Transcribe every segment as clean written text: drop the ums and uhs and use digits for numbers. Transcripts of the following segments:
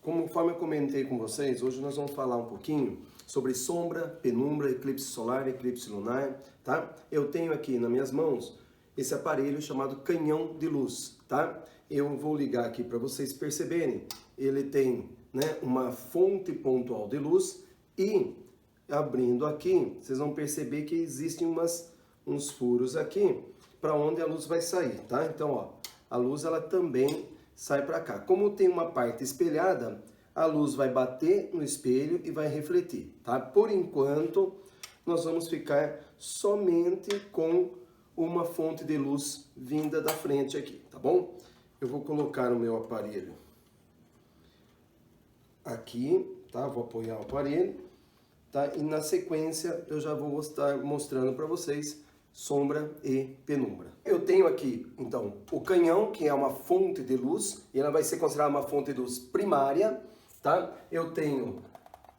Conforme eu comentei com vocês, hoje nós vamos falar um pouquinho sobre sombra, penumbra, eclipse solar, eclipse lunar, tá? Eu tenho aqui nas minhas mãos esse aparelho chamado canhão de luz, tá? Eu vou ligar aqui para vocês perceberem. Ele tem, né, uma fonte pontual de luz e abrindo aqui, vocês vão perceber que existem uns furos aqui para onde a luz vai sair, tá? Então, ó, a luz ela também sai para cá. Como tem uma parte espelhada, a luz vai bater no espelho e vai refletir, tá? Por enquanto, nós vamos ficar somente com uma fonte de luz vinda da frente aqui, tá bom? Eu vou colocar o meu aparelho aqui, tá? Vou apoiar o aparelho, tá? E na sequência eu já vou estar mostrando para vocês sombra e penumbra. Eu tenho aqui, então, o canhão, que é uma fonte de luz, e ela vai ser considerada uma fonte de luz primária, tá? Eu tenho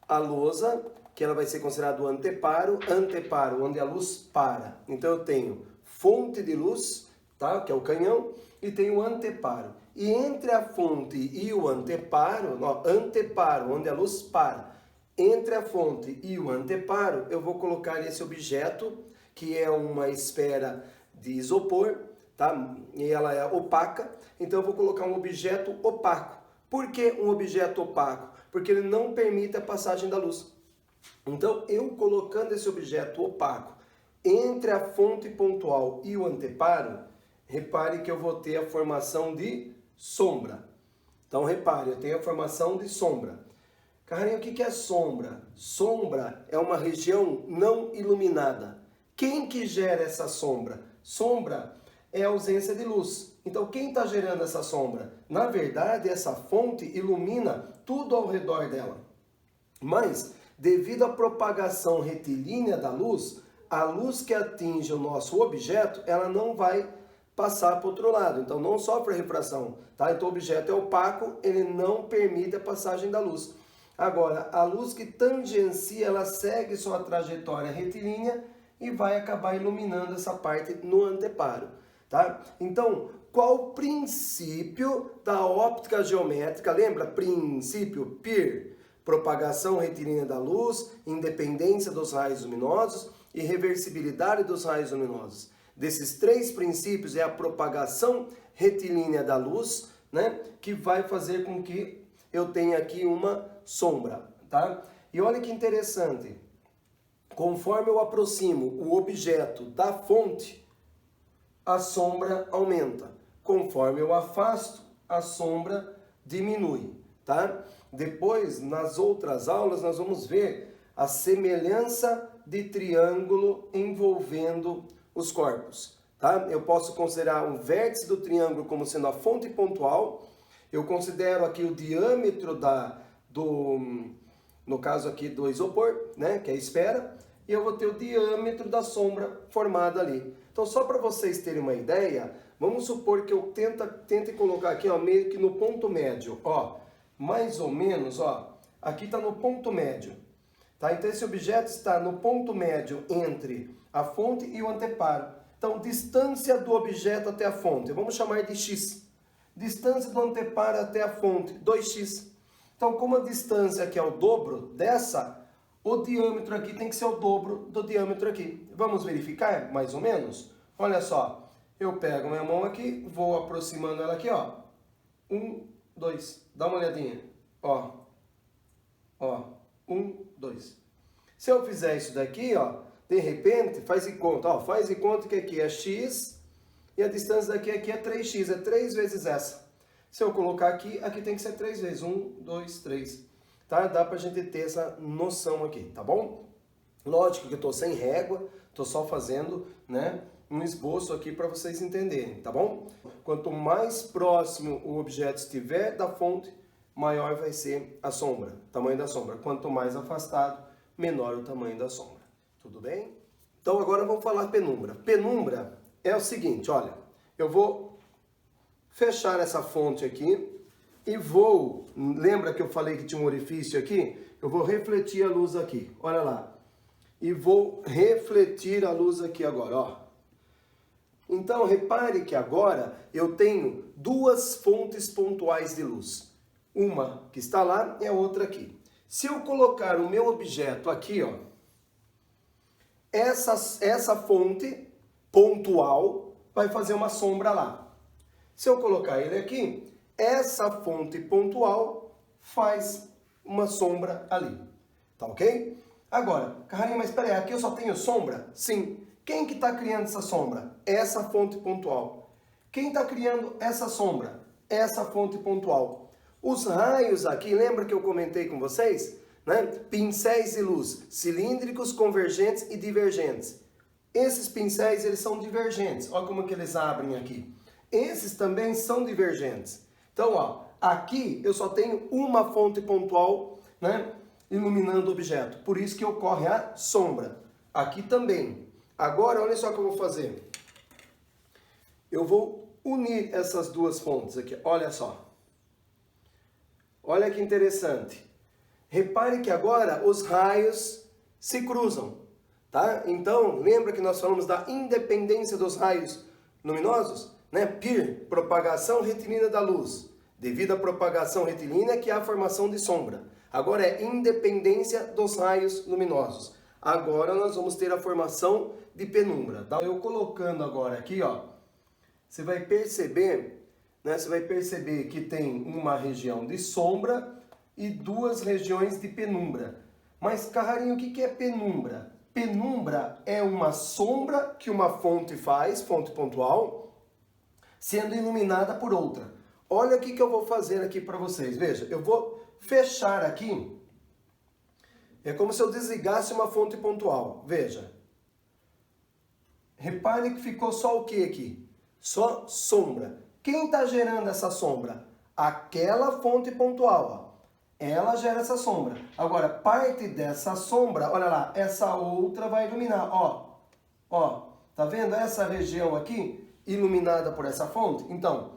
a lousa, que ela vai ser considerada o anteparo, onde a luz para. Então eu tenho fonte de luz, tá? Que é o canhão, e tenho o anteparo. E entre a fonte e o anteparo, onde a luz para, entre a fonte e o anteparo, eu vou colocar esse objeto, que é uma esfera de isopor, tá? E ela é opaca, então eu vou colocar um objeto opaco. Por que um objeto opaco? Porque ele não permite a passagem da luz. Então, eu colocando esse objeto opaco entre a fonte pontual e o anteparo, repare que eu vou ter a formação de sombra. Então, repare, eu tenho a formação de sombra. Carlinhos, o que é sombra? Sombra é uma região não iluminada. Quem que gera essa sombra? Sombra é a ausência de luz. Então, quem está gerando essa sombra? Na verdade, essa fonte ilumina tudo ao redor dela. Mas, devido à propagação retilínea da luz, a luz que atinge o nosso objeto, ela não vai passar para o outro lado. Então, não sofre refração, tá? Então, o objeto é opaco, ele não permite a passagem da luz. Agora, a luz que tangencia, ela segue sua trajetória retilínea e vai acabar iluminando essa parte no anteparo, tá? Então, qual o princípio da óptica geométrica? Lembra? Princípio PIR, propagação retilínea da luz, independência dos raios luminosos e reversibilidade dos raios luminosos. Desses três princípios é a propagação retilínea da luz, né, que vai fazer com que eu tenha aqui uma sombra, tá? E olha que interessante. Conforme eu aproximo o objeto da fonte, a sombra aumenta. Conforme eu afasto, a sombra diminui, tá? Depois, nas outras aulas, nós vamos ver a semelhança de triângulo envolvendo os corpos, tá? Eu posso considerar um vértice do triângulo como sendo a fonte pontual. Eu considero aqui o diâmetro no caso aqui do isopor, né, que é a esfera, e eu vou ter o diâmetro da sombra formada ali. Então, só para vocês terem uma ideia, vamos supor que eu tente colocar aqui, ó, meio que no ponto médio, ó, mais ou menos, ó, aqui está no ponto médio, tá? Então, esse objeto está no ponto médio entre a fonte e o anteparo. Então, distância do objeto até a fonte, vamos chamar de x. Distância do anteparo até a fonte, 2x. Então, como a distância aqui é o dobro dessa, o diâmetro aqui tem que ser o dobro do diâmetro aqui. Vamos verificar, mais ou menos? Olha só, eu pego minha mão aqui, vou aproximando ela aqui, ó. 1, 2. Dá uma olhadinha. Ó. Ó. 1, 2. Se eu fizer isso daqui, ó, de repente, faz de conta. Ó, faz de conta que aqui é x e a distância daqui aqui é 3x. É 3 vezes essa. Se eu colocar aqui, aqui tem que ser 3 vezes. 1, 2, 3. Tá? Dá pra gente ter essa noção aqui, tá bom? Lógico que eu tô sem régua, tô só fazendo, né, um esboço aqui para vocês entenderem, tá bom? Quanto mais próximo o objeto estiver da fonte, maior vai ser a sombra, tamanho da sombra. Quanto mais afastado, menor o tamanho da sombra. Tudo bem? Então agora vamos falar penumbra. Penumbra é o seguinte, olha, eu vou fechar essa fonte aqui e vou, lembra que eu falei que tinha um orifício aqui? Eu vou refletir a luz aqui, olha lá. E vou refletir a luz aqui agora, ó. Então, repare que agora eu tenho duas fontes pontuais de luz. Uma que está lá e a outra aqui. Se eu colocar o meu objeto aqui, ó, essa fonte pontual vai fazer uma sombra lá. Se eu colocar ele aqui, essa fonte pontual faz uma sombra ali. Tá ok? Agora, Carlinhos, mas espera aí, aqui eu só tenho sombra? Sim. Quem que está criando essa sombra? Essa fonte pontual. Quem está criando essa sombra? Essa fonte pontual. Os raios aqui, lembra que eu comentei com vocês? Né? Pincéis de luz, cilíndricos, convergentes e divergentes. Esses pincéis, eles são divergentes. Olha como que eles abrem aqui. Esses também são divergentes. Então, ó, aqui eu só tenho uma fonte pontual, né, iluminando o objeto. Por isso que ocorre a sombra. Aqui também. Agora, olha só o que eu vou fazer. Eu vou unir essas duas fontes aqui. Olha só. Olha que interessante. Repare que agora os raios se cruzam, tá? Então, lembra que nós falamos da independência dos raios luminosos? Né? PIR, propagação retilínea da luz. Devido à propagação retilínea que há a formação de sombra. Agora é independência dos raios luminosos. Agora nós vamos ter a formação de penumbra. Tá? Eu colocando agora aqui, ó, você vai perceber, né? Você vai perceber que tem uma região de sombra e duas regiões de penumbra. Mas, Carrarinho, o que é penumbra? Penumbra é uma sombra que uma fonte faz, fonte pontual, sendo iluminada por outra. Olha o que eu vou fazer aqui para vocês. Veja, eu vou fechar aqui. É como se eu desligasse uma fonte pontual. Veja. Repare que ficou só o que aqui? Só sombra. Quem está gerando essa sombra? Aquela fonte pontual, ó. Ela gera essa sombra. Agora, parte dessa sombra, olha lá, essa outra vai iluminar, ó. Ó, tá vendo essa região aqui iluminada por essa fonte? Então,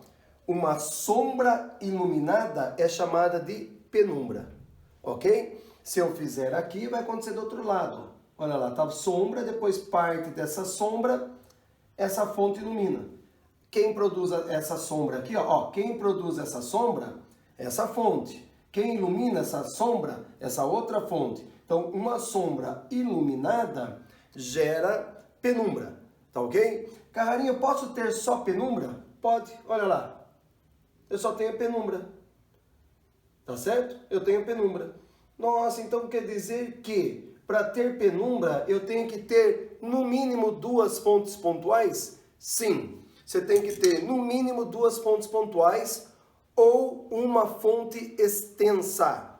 uma sombra iluminada é chamada de penumbra, ok? Se eu fizer aqui, vai acontecer do outro lado. Olha lá, tá sombra, depois parte dessa sombra, essa fonte ilumina. Quem produz essa sombra aqui, ó, quem produz essa sombra, essa fonte. Quem ilumina essa sombra, essa outra fonte. Então, uma sombra iluminada gera penumbra, tá ok? Carrarinho, eu posso ter só penumbra? Pode, olha lá. Eu só tenho penumbra. Tá certo? Eu tenho penumbra. Nossa, então quer dizer que para ter penumbra eu tenho que ter no mínimo duas fontes pontuais? Sim, você tem que ter no mínimo duas fontes pontuais ou uma fonte extensa.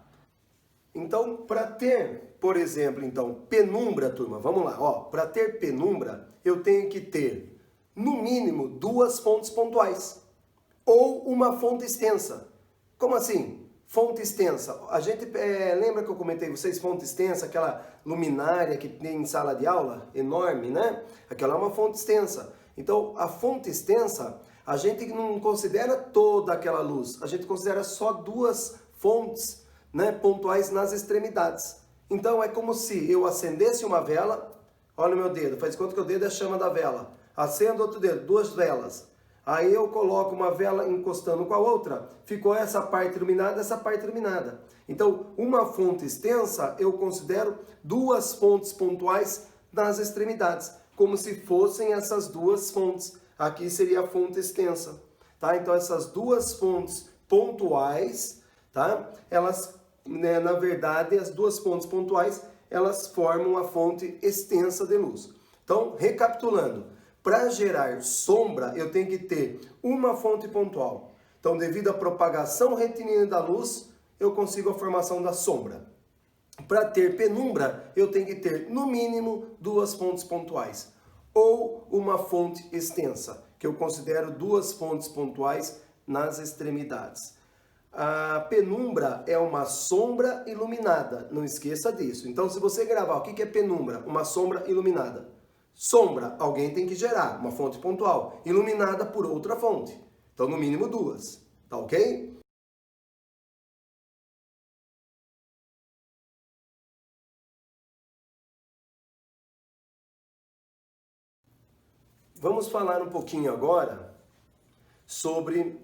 Então, para ter, por exemplo, então, penumbra, turma, vamos lá, ó, para ter penumbra, eu tenho que ter no mínimo duas fontes pontuais ou uma fonte extensa. Como assim? Fonte extensa. A gente lembra que eu comentei vocês, fonte extensa, aquela luminária que tem em sala de aula, enorme, né? Aquela é uma fonte extensa. Então, a fonte extensa, a gente não considera toda aquela luz, a gente considera só duas fontes, né, pontuais nas extremidades. Então, é como se eu acendesse uma vela, olha o meu dedo, faz conta que o dedo é a chama da vela. Acendo outro dedo, duas velas. Aí eu coloco uma vela encostando com a outra, ficou essa parte iluminada, essa parte iluminada. Então, uma fonte extensa, eu considero duas fontes pontuais nas extremidades, como se fossem essas duas fontes. Aqui seria a fonte extensa, tá? Então, essas duas fontes pontuais, tá? Elas, né, na verdade, as duas fontes pontuais, elas formam a fonte extensa de luz. Então, recapitulando. Para gerar sombra, eu tenho que ter uma fonte pontual. Então, devido à propagação retilínea da luz, eu consigo a formação da sombra. Para ter penumbra, eu tenho que ter, no mínimo, duas fontes pontuais. Ou uma fonte extensa, que eu considero duas fontes pontuais nas extremidades. A penumbra é uma sombra iluminada, não esqueça disso. Então, se você gravar, o que é penumbra? Uma sombra iluminada. Sombra, alguém tem que gerar, uma fonte pontual, iluminada por outra fonte. Então, no mínimo duas, tá ok? Vamos falar um pouquinho agora sobre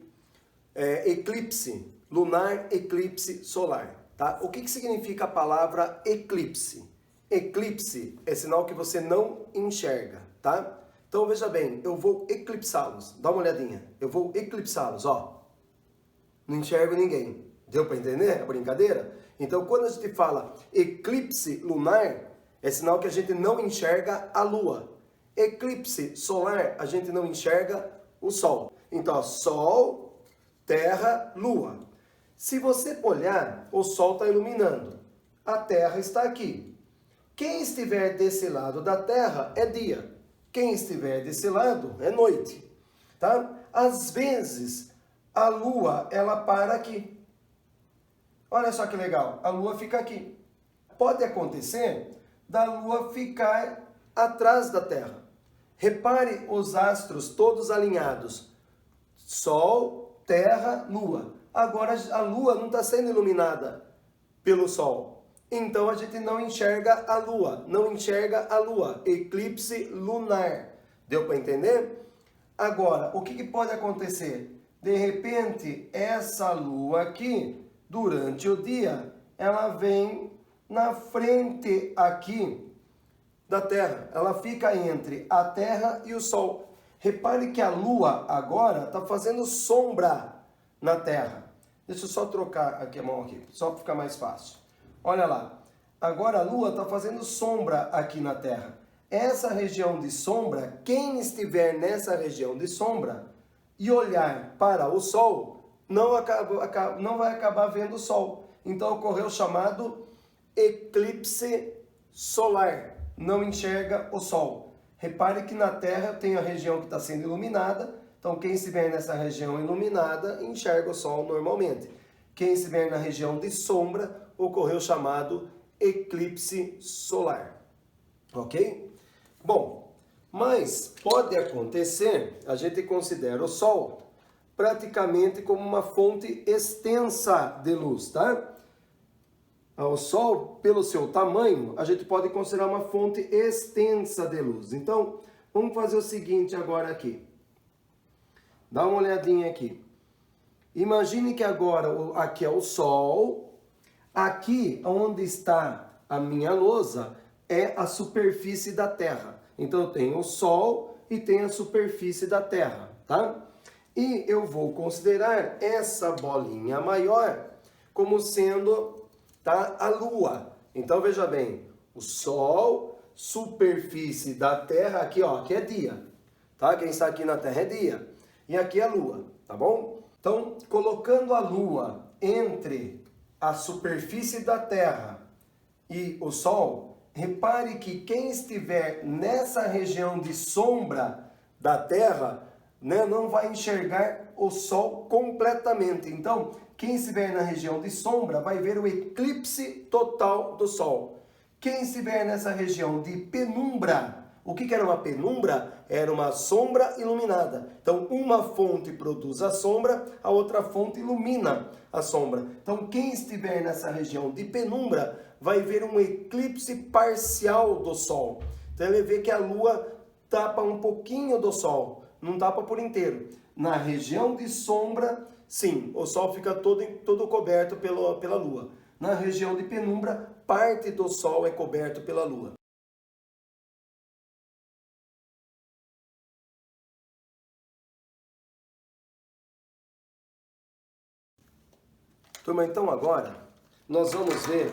eclipse lunar, eclipse solar. Tá? O que significa a palavra eclipse? Eclipse é sinal que você não enxerga, tá? Então veja bem, eu vou eclipsá-los. Dá uma olhadinha. Eu vou eclipsá-los, ó. Não enxergo ninguém. Deu para entender a brincadeira? Então quando a gente fala eclipse lunar, é sinal que a gente não enxerga a lua. Eclipse solar, a gente não enxerga o sol. Então, ó, sol, terra, lua. Se você olhar, o sol está iluminando. A terra está aqui. Quem estiver desse lado da terra é dia. Quem estiver desse lado é noite. Tá? Às vezes, a lua, ela para aqui. Olha só que legal. A lua fica aqui. Pode acontecer da lua ficar atrás da terra. Repare os astros todos alinhados. Sol, terra, lua. Agora a lua não está sendo iluminada pelo sol. Então a gente não enxerga a lua. Não enxerga a lua. Eclipse lunar. Deu para entender? Agora, o que pode acontecer? De repente, essa lua aqui, durante o dia, ela vem na frente aqui da Terra. Ela fica entre a Terra e o Sol. Repare que a lua agora está fazendo sombra na Terra. Deixa eu só trocar aqui a mão aqui, só para ficar mais fácil. Olha lá, agora a lua está fazendo sombra aqui na Terra. Essa região de sombra, quem estiver nessa região de sombra e olhar para o Sol, não vai acabar vendo o Sol. Então ocorreu o chamado eclipse solar. Não enxerga o Sol. Repare que na Terra tem a região que está sendo iluminada. Então, quem estiver nessa região iluminada, enxerga o Sol normalmente. Quem estiver na região de sombra, ocorreu o chamado eclipse solar. Ok? Bom, mas pode acontecer, a gente considera o Sol praticamente como uma fonte extensa de luz, tá? O Sol, pelo seu tamanho, a gente pode considerar uma fonte extensa de luz. Então, vamos fazer o seguinte agora aqui. Dá uma olhadinha aqui. Imagine que agora aqui é o Sol. Aqui, onde está a minha lousa, é a superfície da Terra. Então, eu tenho o Sol e tenho a superfície da Terra, tá? E eu vou considerar essa bolinha maior como sendo, tá, a Lua. Então, veja bem, o Sol, superfície da Terra, aqui, ó, aqui é dia, tá? Quem está aqui na Terra é dia. E aqui é a Lua, tá bom? Então, colocando a Lua entre a superfície da Terra e o Sol, repare que quem estiver nessa região de sombra da Terra, né, não vai enxergar o Sol completamente. Então, quem estiver na região de sombra vai ver o eclipse total do Sol. Quem estiver nessa região de penumbra, o que era uma penumbra? Era uma sombra iluminada. Então, uma fonte produz a sombra, a outra fonte ilumina a sombra. Então, quem estiver nessa região de penumbra vai ver um eclipse parcial do Sol. Então, ele vê que a Lua tapa um pouquinho do Sol, não tapa por inteiro. Na região de sombra, sim, o Sol fica todo coberto pela Lua. Na região de penumbra, parte do Sol é coberto pela Lua. Turma, então agora nós vamos ver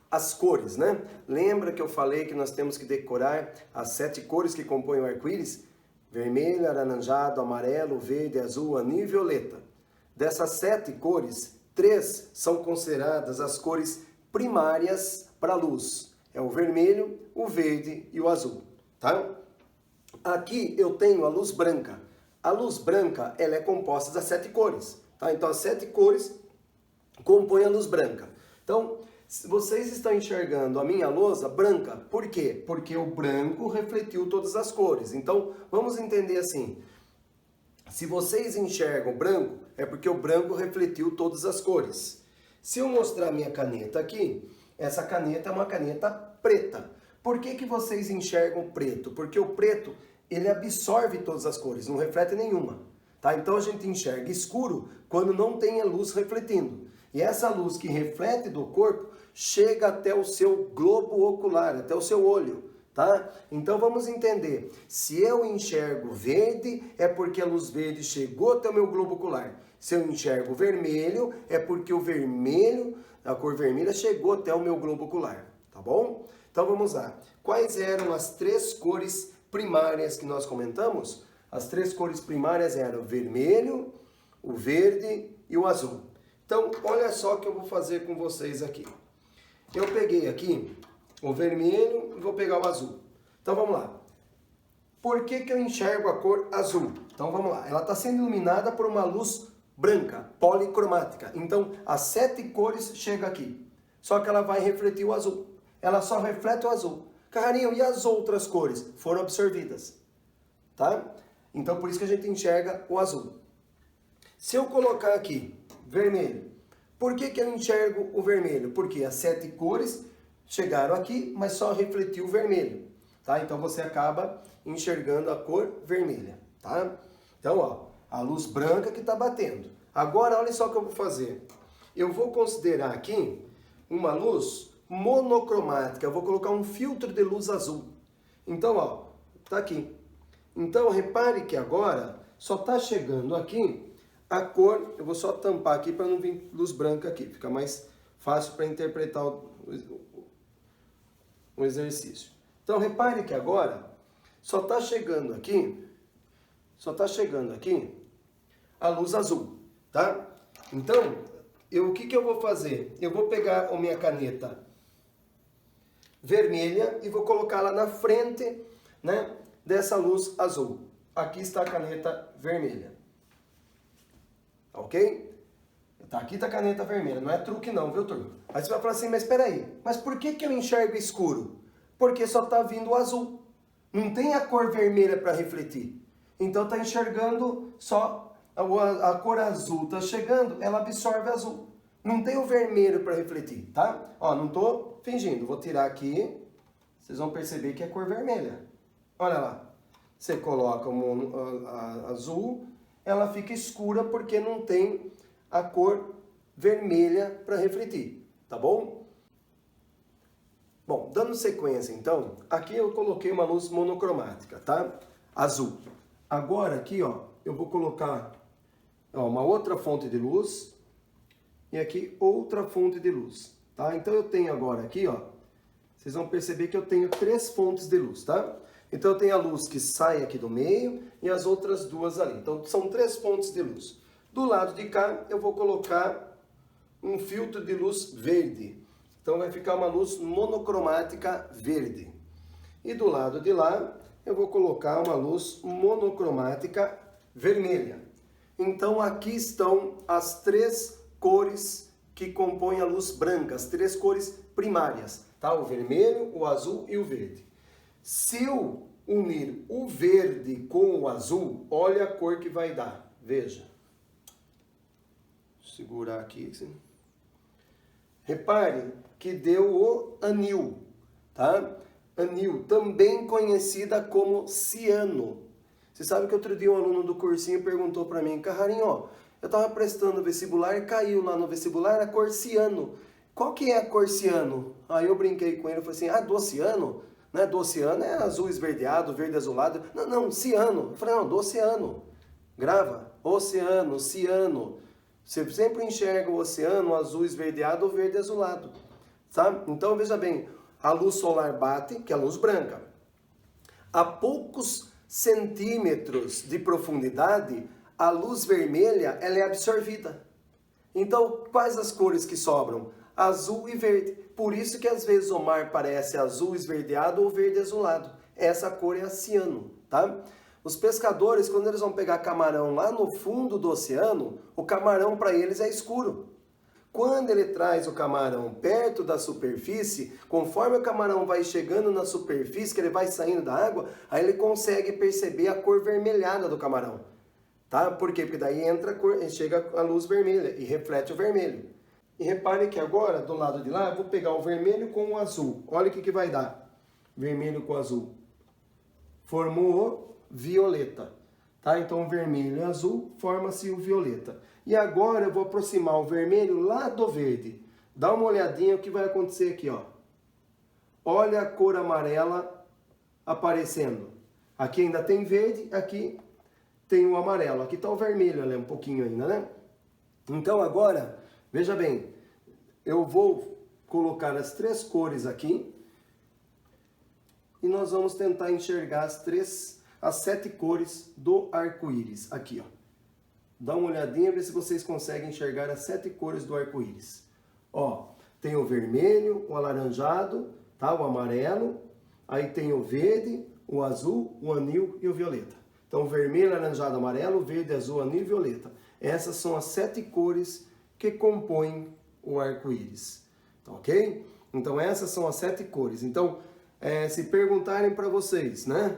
as cores, né? Lembra que eu falei que nós temos que decorar as 7 cores que compõem o arco-íris? Vermelho, alaranjado, amarelo, verde, azul, anil e violeta. Dessas 7 cores, 3 são consideradas as cores primárias para a luz. É o vermelho, o verde e o azul, tá? Aqui eu tenho a luz branca. A luz branca, ela é composta das 7 cores, tá? Então as 7 cores compõem a luz branca. Então, vocês estão enxergando a minha lousa branca, por quê? Porque o branco refletiu todas as cores. Então, vamos entender assim, se vocês enxergam branco, é porque o branco refletiu todas as cores. Se eu mostrar a minha caneta aqui, essa caneta é uma caneta preta. Por que vocês enxergam preto? Porque o preto, ele absorve todas as cores, não reflete nenhuma. Tá? Então a gente enxerga escuro quando não tem a luz refletindo. E essa luz que reflete do corpo chega até o seu globo ocular, até o seu olho. Tá? Então vamos entender, se eu enxergo verde, é porque a luz verde chegou até o meu globo ocular. Se eu enxergo vermelho, é porque o vermelho, a cor vermelha, chegou até o meu globo ocular. Tá bom? Então vamos lá. Quais eram as 3 cores primárias que nós comentamos? As 3 cores primárias eram o vermelho, o verde e o azul. Então, olha só o que eu vou fazer com vocês aqui. Eu peguei aqui o vermelho e vou pegar o azul. Então, vamos lá. Por que eu enxergo a cor azul? Então, vamos lá. Ela está sendo iluminada por uma luz branca, policromática. Então, as 7 cores chegam aqui. Só que ela vai refletir o azul. Ela só reflete o azul. Carrarinho, e as outras cores? Foram absorvidas. Tá? Então, por isso que a gente enxerga o azul. Se eu colocar aqui vermelho, por que eu enxergo o vermelho? Porque as 7 cores chegaram aqui, mas só refletiu o vermelho. Tá? Então, você acaba enxergando a cor vermelha. Tá? Então, ó, a luz branca que está batendo. Agora, olha só o que eu vou fazer. Eu vou considerar aqui uma luz monocromática. Eu vou colocar um filtro de luz azul. Então, ó, tá aqui. Então, repare que agora só está chegando aqui a cor. Eu vou só tampar aqui para não vir luz branca aqui. Fica mais fácil para interpretar o exercício. Então, repare que agora só está chegando aqui a luz azul, tá? Então, o que eu vou fazer? Eu vou pegar a minha caneta vermelha e vou colocá-la na frente, né, dessa luz azul. Aqui está a caneta vermelha. Ok? Aqui está a caneta vermelha. Não é truque não, viu, turma? Aí você vai falar assim, mas espera aí. Mas por que eu enxergo escuro? Porque só está vindo o azul. Não tem a cor vermelha para refletir. Então está enxergando só a cor azul. Está chegando, ela absorve azul. Não tem o vermelho para refletir, tá? Ó, não estou fingindo. Vou tirar aqui. Vocês vão perceber que é cor vermelha. Olha lá. Você coloca a azul, ela fica escura porque não tem a cor vermelha para refletir, tá bom? Bom, dando sequência então, aqui eu coloquei uma luz monocromática, tá? Azul. Agora aqui, ó, eu vou colocar uma outra fonte de luz e aqui outra fonte de luz, tá? Então eu tenho agora aqui, ó, vocês vão perceber que eu tenho 3 fontes de luz, tá? Então eu tenho a luz que sai aqui do meio e as outras 2 ali. Então são 3 fontes de luz. Do lado de cá eu vou colocar um filtro de luz verde. Então vai ficar uma luz monocromática verde. E do lado de lá eu vou colocar uma luz monocromática vermelha. Então aqui estão as 3 cores que compõem a luz branca, as 3 cores primárias, tá? O vermelho, o azul e o verde. Se eu unir o verde com o azul, olha a cor que vai dar. Veja. Vou segurar aqui. Assim. Repare que deu o anil, tá? Anil, também conhecida como ciano. Você sabe que outro dia um aluno do cursinho perguntou para mim, Carrarinho, ó, eu estava prestando vestibular e caiu lá no vestibular a cor ciano. Qual que é a cor ciano? Aí eu brinquei com ele e falei assim, do oceano? Né? Do oceano é azul esverdeado, verde azulado. Não, ciano. Eu falei, não, do oceano. Grava, oceano, ciano. Você sempre enxerga o oceano azul esverdeado ou verde azulado. Tá? Então, veja bem, a luz solar bate, que é a luz branca. A poucos centímetros de profundidade, a luz vermelha ela é absorvida. Então, quais as cores que sobram? Azul e verde. Por isso que às vezes o mar parece azul esverdeado ou verde azulado. Essa cor é a ciano, tá? Os pescadores, quando eles vão pegar camarão lá no fundo do oceano, o camarão para eles é escuro. Quando ele traz o camarão perto da superfície, conforme o camarão vai chegando na superfície, que ele vai saindo da água, aí ele consegue perceber a cor vermelhada do camarão. Tá? Por quê? Porque daí chega a luz vermelha e reflete o vermelho. E repare que agora, do lado de lá, eu vou pegar o vermelho com o azul. Olha o que vai dar. Vermelho com azul. Formou violeta. tá? Então o vermelho e azul forma-se o violeta. E agora eu vou aproximar o vermelho lá do verde. Dá uma olhadinha o que vai acontecer aqui, ó. Olha a cor amarela aparecendo. Aqui ainda tem verde, aqui tem o amarelo. Aqui está o vermelho, né? Um pouquinho ainda, né? Então agora, veja bem, eu vou colocar as três cores aqui e nós vamos tentar enxergar as 7 cores do arco-íris. Aqui, ó. Dá uma olhadinha, ver se vocês conseguem enxergar as 7 cores do arco-íris. Ó, tem o vermelho, o alaranjado, tá? O amarelo, aí tem o verde, o azul, o anil e o violeta. Então, vermelho, alaranjado, amarelo, verde, azul, anil e violeta. Essas são as 7 cores que compõem o arco-íris. Tá, ok? Então, essas são as 7 cores. Então, se perguntarem para vocês, né?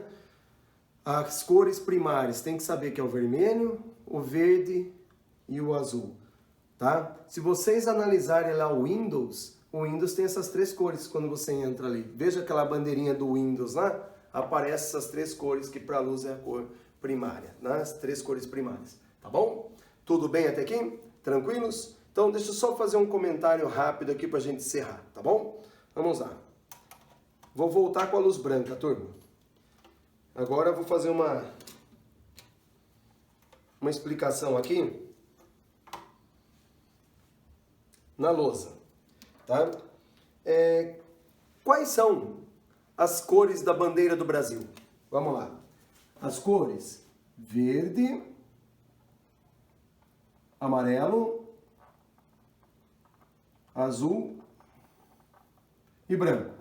As cores primárias, tem que saber que é o vermelho, o verde e o azul. Tá? Se vocês analisarem lá o Windows tem essas 3 cores quando você entra ali. Veja aquela bandeirinha do Windows lá, aparece essas 3 cores que para a luz é a cor primária, né? As 3 cores primárias, tá bom? Tudo bem até aqui? Tranquilos? Então deixa eu só fazer um comentário rápido aqui para a gente encerrar, tá bom? Vamos lá. Vou voltar com a luz branca, turma. Agora eu vou fazer uma explicação aqui na lousa, tá? Quais são as cores da bandeira do Brasil? Vamos lá. As cores verde, amarelo, azul e branco.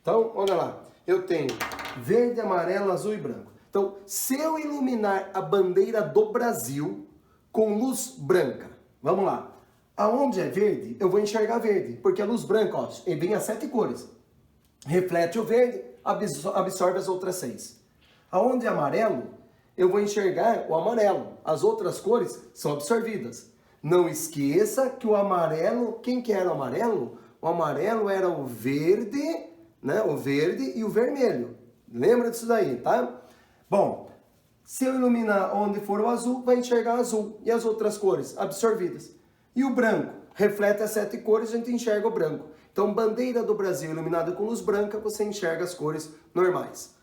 Então, olha lá. Eu tenho verde, amarelo, azul e branco. Então, se eu iluminar a bandeira do Brasil com luz branca, vamos lá. Aonde é verde, eu vou enxergar verde, porque a luz branca, ó, vem as 7 cores. Reflete o verde, absorve as outras 6. Aonde é amarelo, eu vou enxergar o amarelo. As outras cores são absorvidas. Não esqueça que o amarelo, quem que era o amarelo? O amarelo era o verde, né? O verde e o vermelho. Lembra disso daí, tá? Bom, se eu iluminar onde for o azul, vai enxergar azul. E as outras cores absorvidas. E o branco reflete as 7 cores, a gente enxerga o branco. Então, bandeira do Brasil iluminada com luz branca, você enxerga as cores normais.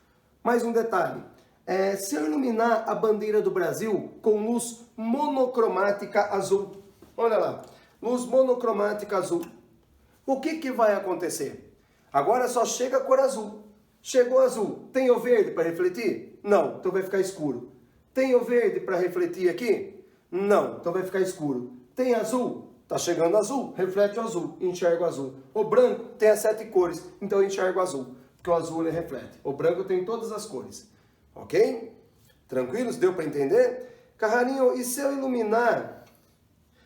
Mais um detalhe. Se eu iluminar a bandeira do Brasil com luz monocromática azul, olha lá, luz monocromática azul, o que vai acontecer? Agora só chega a cor azul. Chegou azul, tem o verde para refletir? Não, então vai ficar escuro. Tem o verde para refletir aqui? Não, então vai ficar escuro. Tem azul? Tá chegando azul, reflete o azul, enxergo o azul. O branco tem as 7 cores, então eu enxergo o azul, porque o azul ele reflete. O branco tem todas as cores. Ok? Tranquilos? Deu para entender? Carrarinho, e se eu iluminar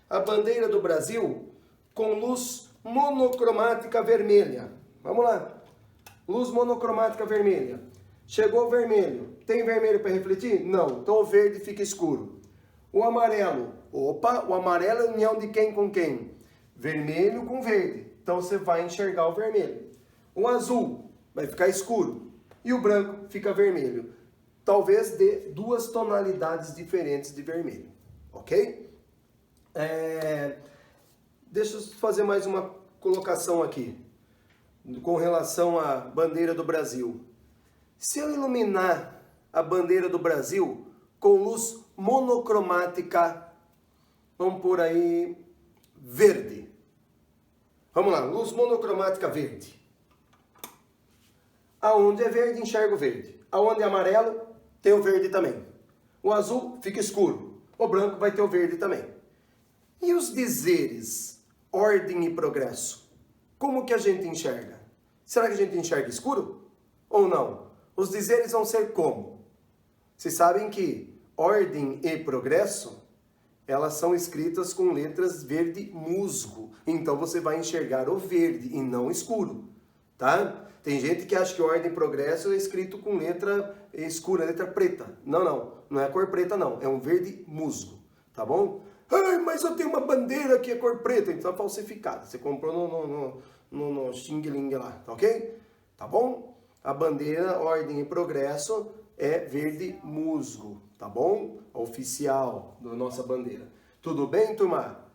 a bandeira do Brasil com luz monocromática vermelha? Vamos lá. Luz monocromática vermelha. Chegou o vermelho. Tem vermelho para refletir? Não. Então o verde fica escuro. O amarelo. Opa, o amarelo é união de quem com quem? Vermelho com verde. Então você vai enxergar o vermelho. O azul vai ficar escuro. E o branco fica vermelho. Talvez dê 2 tonalidades diferentes de vermelho. Ok? Deixa eu fazer mais uma colocação aqui. Com relação à bandeira do Brasil. Se eu iluminar a bandeira do Brasil com luz monocromática, vamos por aí, verde. Vamos lá, luz monocromática verde. Aonde é verde, enxergo verde. Aonde é amarelo, tem o verde também. O azul fica escuro. O branco vai ter o verde também. E os dizeres ordem e progresso? Como que a gente enxerga? Será que a gente enxerga escuro? Ou não? Os dizeres vão ser como? Vocês sabem que ordem e progresso, elas são escritas com letras verde musgo. Então você vai enxergar o verde e não escuro, tá? Tem gente que acha que ordem e progresso é escrito com letra escura, letra preta. Não é a cor preta não, é um verde musgo, tá bom? Ai, mas eu tenho uma bandeira que é cor preta, então é falsificada. Você comprou no Xing Ling lá, tá ok? Tá bom? a bandeira Ordem e Progresso é verde musgo, tá bom? Oficial da nossa bandeira. Tudo bem, turma?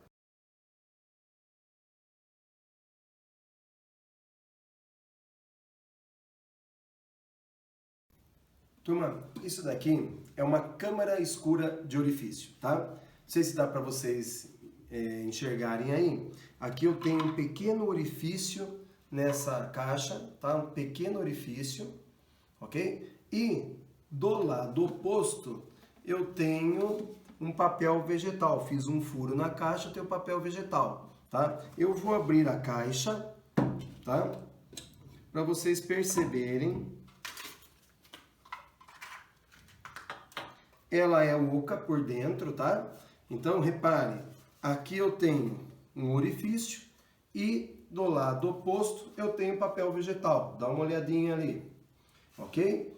Turma, isso daqui é uma câmara escura de orifício, tá? Não sei se dá para vocês enxergarem aí. Aqui eu tenho um pequeno orifício nessa caixa, tá? Um pequeno orifício, ok? E do lado oposto eu tenho um papel vegetal. Fiz um furo na caixa, eu tenho papel vegetal, tá? Eu vou abrir a caixa, tá? Para vocês perceberem. Ela é oca por dentro, tá? Então, repare, aqui eu tenho um orifício e do lado oposto eu tenho papel vegetal. Dá uma olhadinha ali, ok?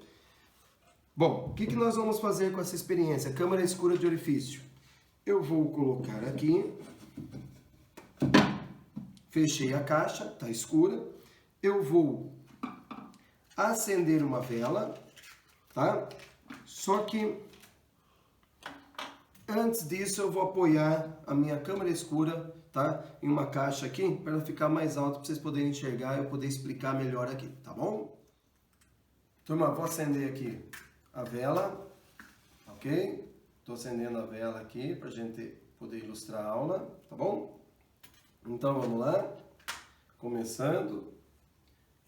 Bom, o que nós vamos fazer com essa experiência? Câmara escura de orifício. Eu vou colocar aqui, fechei a caixa, tá escura. Eu vou acender uma vela, tá? Só que antes disso, eu vou apoiar a minha câmera escura, tá? Em uma caixa aqui, para ela ficar mais alta, para vocês poderem enxergar e eu poder explicar melhor aqui, tá bom? Turma, vou acender aqui a vela, ok? Estou acendendo a vela aqui, para a gente poder ilustrar a aula, tá bom? Então, vamos lá. Começando.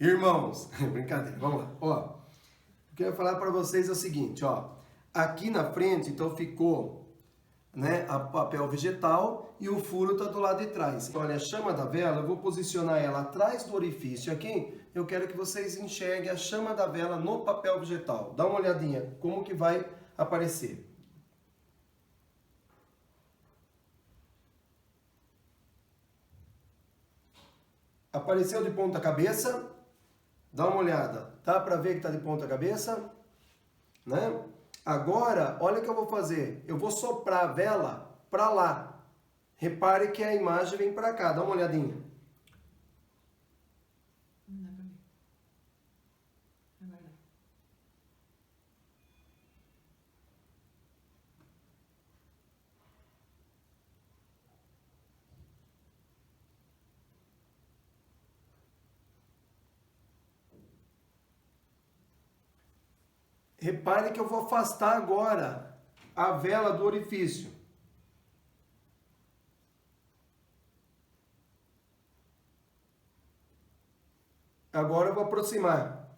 Irmãos, brincadeira, vamos lá. Ó, o que eu ia falar para vocês é o seguinte, ó. Aqui na frente, então, ficou... né, a papel vegetal e o furo está do lado de trás. Olha, a chama da vela, eu vou posicionar ela atrás do orifício aqui. Eu quero que vocês enxerguem a chama da vela no papel vegetal. Dá uma olhadinha como que vai aparecer. Apareceu de ponta cabeça? Dá uma olhada. Dá para ver que está de ponta cabeça? Né? Agora, olha o que eu vou fazer. Eu vou soprar a vela para lá. Repare que a imagem vem para cá. Dá uma olhadinha. Não dá pra ver. Agora. Repare que eu vou afastar agora a vela do orifício. Agora eu vou aproximar.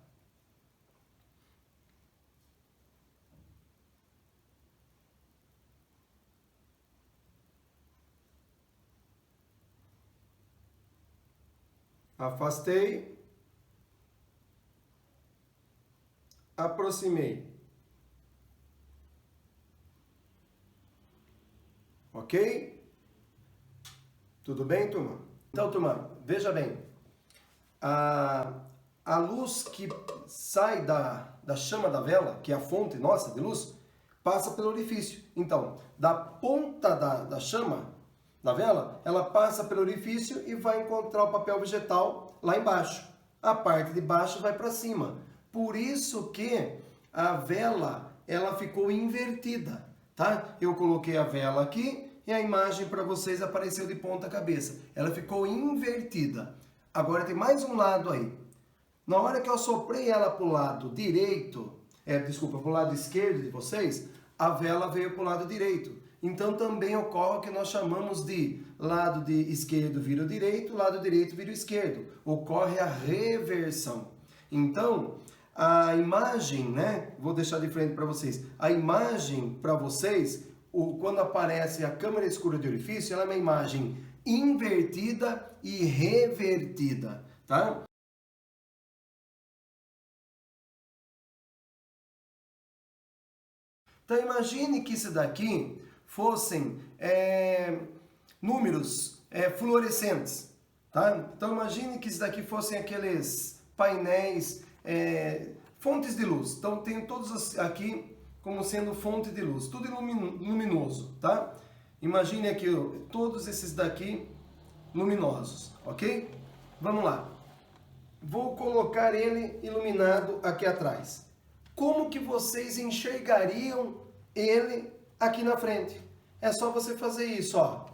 Afastei. Aproximei. Ok? Tudo bem, turma? Então, turma, veja bem. A luz que sai da chama da vela, que é a fonte nossa de luz, passa pelo orifício. Então, da ponta da chama da vela, ela passa pelo orifício e vai encontrar o papel vegetal lá embaixo. A parte de baixo vai para cima. Por isso que a vela, ela ficou invertida, tá? Eu coloquei a vela aqui e a imagem para vocês apareceu de ponta cabeça. Ela ficou invertida. Agora tem mais um lado aí. Na hora que eu soprei ela para o lado direito, para o lado esquerdo de vocês, a vela veio para o lado direito. Então também ocorre o que nós chamamos de lado de esquerdo vira o direito, lado direito vira o esquerdo. Ocorre a reversão. Então, a imagem, né? Vou deixar de frente para vocês. A imagem para vocês, quando aparece a câmara escura de orifício, ela é uma imagem invertida e revertida, tá? Então imagine que isso daqui fossem números fluorescentes, tá? Então imagine que isso daqui fossem aqueles painéis, fontes de luz. Então tem todos aqui como sendo fonte de luz, tudo luminoso, tá? Imagine aqui todos esses daqui luminosos, ok? Vamos lá. vou colocar ele iluminado aqui atrás. Como que vocês enxergariam ele aqui na frente? É só você fazer isso, ó.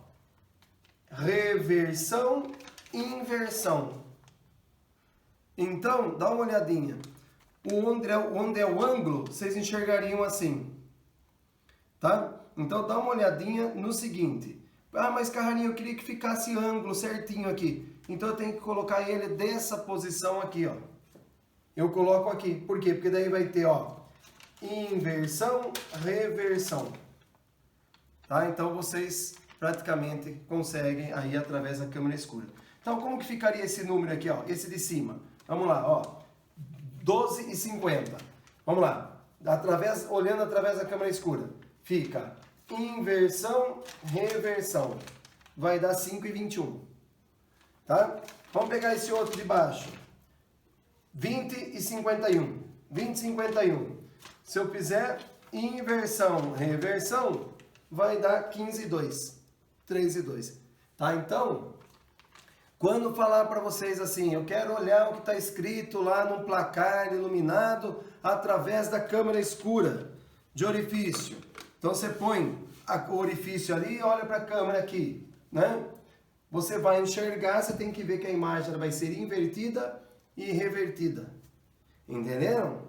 Reversão, inversão. Então, dá uma olhadinha. Onde é o ângulo, vocês enxergariam assim. Tá? Então, dá uma olhadinha no seguinte. Ah, mas Carrarinho, eu queria que ficasse ângulo certinho aqui. Então, eu tenho que colocar ele dessa posição aqui, ó. Eu coloco aqui. Por quê? Porque daí vai ter, ó, inversão, reversão. Tá? Então, vocês praticamente conseguem aí através da câmera escura. Então, como que ficaria esse número aqui, ó? Esse de cima. Vamos lá, ó. 12,50. Vamos lá. Olhando através da câmera escura. Fica inversão, reversão. Vai dar 5,21. Tá? Vamos pegar esse outro de baixo. 20,51. 20,51. Se eu fizer inversão, reversão, vai dar 15,2. 3,2. Tá? Então, quando falar para vocês assim, eu quero olhar o que está escrito lá no placar iluminado através da câmera escura de orifício. Então você põe o orifício ali e olha para a câmera aqui, né? Você vai enxergar, você tem que ver que a imagem vai ser invertida e revertida. Entenderam?